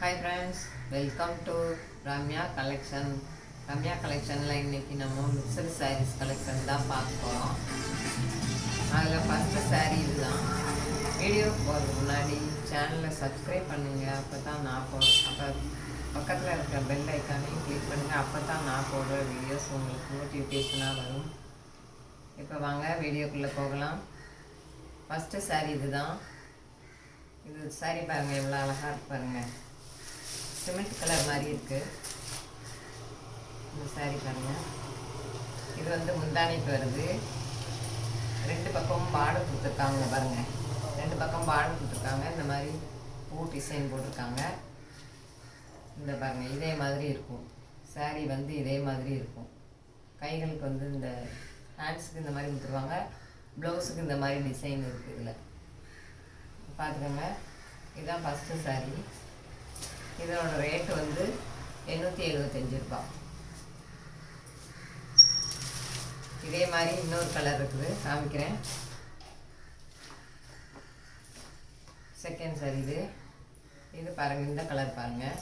Hi friends, welcome to Ramya collection. Ramya கலெக்ஷனில் இன்றைக்கி நம்ம மிக்சடு சாரீஸ் கலெக்ஷன் தான் பார்க்க போகிறோம். அதில் ஃபஸ்ட்டு சாரீ இதுதான். வீடியோ போகிறதுக்கு முன்னாடி சேனலை சப்ஸ்கிரைப் பண்ணுங்கள். அப்போ தான் நான் அப்போ பக்கத்தில் இருக்கிற பெல் ஐக்கானையும் கிளிக் பண்ணுங்கள். அப்போ தான் நான் போடுற வீடியோஸ் உங்களுக்கு நோட்டிஃபிகேஷனாக வரும். இப்போ வாங்க வீடியோக்குள்ளே போகலாம். ஃபஸ்ட்டு சாரீ இதுதான். இது சாரீ பாருங்கள், எவ்வளோ அழகாக இருக்கு பாருங்கள். சிமெண்ட் கலர் மாதிரி இருக்குது இந்த சாரீ பாருங்கள். இது வந்து முந்தானிக்கு வருது. ரெண்டு பக்கமும் பார்டர் கொடுத்துருக்காங்க பாருங்கள். ரெண்டு பக்கம் பார்டர் கொடுத்துருக்காங்க. இந்த மாதிரி பூ டிசைன் போட்டிருக்காங்க. இந்த பாருங்கள், இதே மாதிரி இருக்கும் சாரீ வந்து இதே மாதிரி இருக்கும். கைகளுக்கு வந்து இந்த ஹேண்ட்ஸுக்கு இந்த மாதிரி கொடுத்துருவாங்க. ப்ளவுஸுக்கு இந்த மாதிரி டிசைன் இருக்குது. இதில் பார்த்துக்கோங்க. இதுதான் ஃபஸ்ட்டு சாரீ. இதனோட ரேட்டு வந்து 875 ரூபா. இதே மாதிரி இன்னொரு கலர் இருக்குது, காமிக்கிறேன். செகண்ட் சாரீ இது பாருங்கள். இந்த கலர் பாருங்கள்.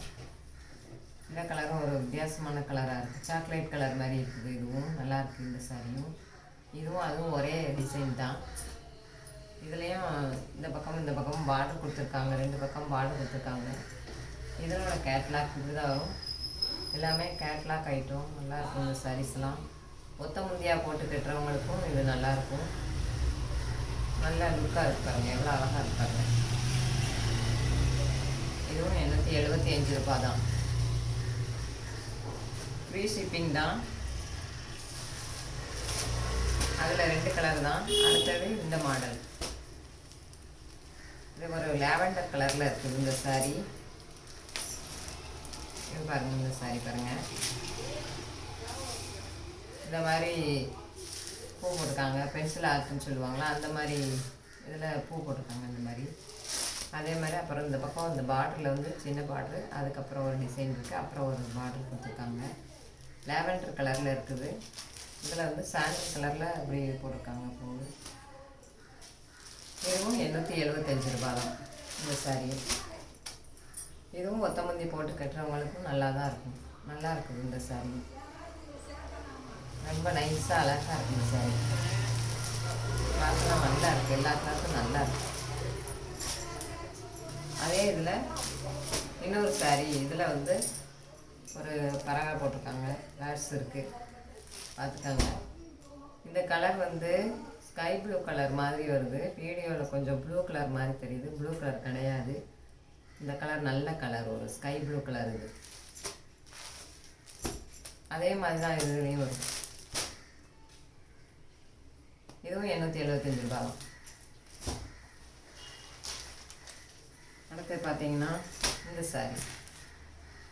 இந்த கலரும் ஒரு வித்தியாசமான கலராக இருக்குது. சாக்லேட் கலர் மாதிரி இருக்குது. இதுவும் நல்லாயிருக்கு. இந்த சாரியும் இதுவும் அதுவும் ஒரே டிசைன் தான். இதுலேயும் இந்த பக்கமும் பார்டர் கொடுத்துருக்காங்க. ரெண்டு பக்கம் பார்டர் கொடுத்துருக்காங்க. இதனோட கேட்லாக் இப்படி தான் வரும். எல்லாமே கேட்லாக் ஐட்டம். நல்லாயிருக்கும் இந்த சாரீஸ்லாம். ஒத்த முந்தியாக போட்டு கட்டுறவங்களுக்கும் இது நல்லாயிருக்கும். நல்லா லுக்காக இருப்பாருங்க. எவ்வளோ அழகாக இருப்பாருங்க. இதுவும் 875 ரூபா தான். ஃப்ரீ ஷிப்பிங் தான். அதில் ரெண்டு கலர் தான். அடுத்தது இந்த மாடல். இது ஒரு லாவெண்டர் கலரில் இருக்குது இந்த சாரீ. இது பாருங்கள். இந்த சாரீ பாருங்கள். இந்த மாதிரி பூ போட்டிருக்காங்க. பென்சில் ஆர்ட்னு சொல்லுவாங்களா, அந்த மாதிரி இதில் பூ போட்டிருக்காங்க. இந்த மாதிரி அதே மாதிரி அப்புறம் இந்த பக்கம் இந்த பார்டரில் வந்து சின்ன பார்ட்ரு, அதுக்கப்புறம் ஒரு டிசைன் இருக்குது. அப்புறம் ஒரு பார்டர் கொடுத்துருக்காங்க. லாவெண்டர் கலரில் இருக்குது. இதில் வந்து சாண்டல் கலரில் அப்படி போட்டிருக்காங்க பூ. இதுவும் 875 ரூபா தான் இந்த சாரீ. இதுவும் ஒத்தமந்தி போட்டு கட்டுறவங்களுக்கும் நல்லா தான் இருக்கும். நல்லா இருக்குது இந்த சாரீ. ரொம்ப நைஸாக அழகாக இருக்குது இந்த சாரீ. பார்க்கலாம் நல்லா இருக்குது. எல்லா கிளாஸும் நல்லா இருக்குது. அதே இதில் இன்னொரு சாரீ. இதில் வந்து ஒரு பறவை போட்டிருக்காங்க. பேர்ட்ஸ் இருக்குது, பார்த்துக்காங்க. இந்த கலர் வந்து ஸ்கை ப்ளூ கலர் மாதிரி வருது. வீடியோவில் கொஞ்சம் ப்ளூ கலர் மாதிரி தெரியுது. ப்ளூ கலர் கிடையாது. இந்த கலர் நல்ல கலர், ஒரு ஸ்கை ப்ளூ கலர். இது அதே மாதிரி தான் இதுலேயும் வருது. இதுவும் 875 ரூபா தான். அடுத்து பார்த்தீங்கன்னா இந்த சாரீ.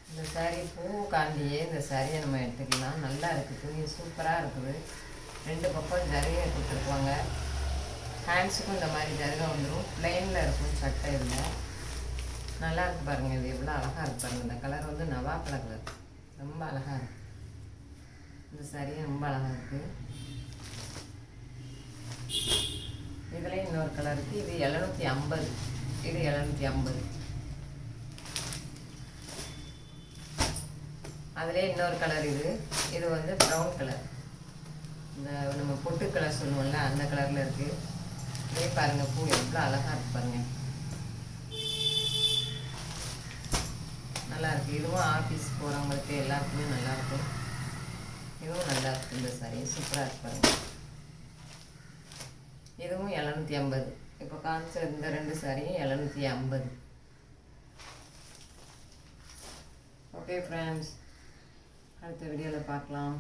இந்த சாரீ பூ காண்டியே இந்த சாரியை நம்ம எடுத்துக்கலாம். நல்லா இருக்குது. துணி சூப்பராக இருக்குது. ரெண்டு பக்கம் ஜரிகை கொடுத்துருப்பாங்க. ஹேண்ட்ஸுக்கும் இந்த மாதிரி ஜரிகை வந்துடும். ப்ளைனில் இருக்கும் சட்டை. இல்லை நல்லா இருக்கு பாருங்கள். இது எவ்வளோ அழகாக இருக்கு பாருங்கள். இந்த கலர் வந்து நவா கலர். ரொம்ப அழகாக இருக்குது இந்த சாரியே. ரொம்ப அழகாக இருக்குது. இதுலேயும் இன்னொரு கலர் இருக்குது. இது 750. இது 750. அதிலே இன்னொரு கலர். இது வந்து ப்ரௌன் கலர். இந்த நம்ம பொட்டு கலர் சொல்லுவோம்ல, அந்த கலரில் இருக்குது. இதே பாருங்கள், பூ எவ்வளோ அழகாக இருக்குது பாருங்கள். நல்லாயிருக்கு. இதுவும் ஆஃபீஸ் போகிறவங்களுக்கு எல்லாருக்குமே நல்லாயிருக்கும். இதுவும் நல்லா இருக்குது. இந்த சாரீ சூப்பராக இருக்கு பாருங்கள். இதுவும் 750. இப்போ காமிச்ச இந்த ரெண்டு சாரியும் 750. ஓகே ஃப்ரெண்ட்ஸ், அடுத்த வீடியோவில் பார்க்கலாம்.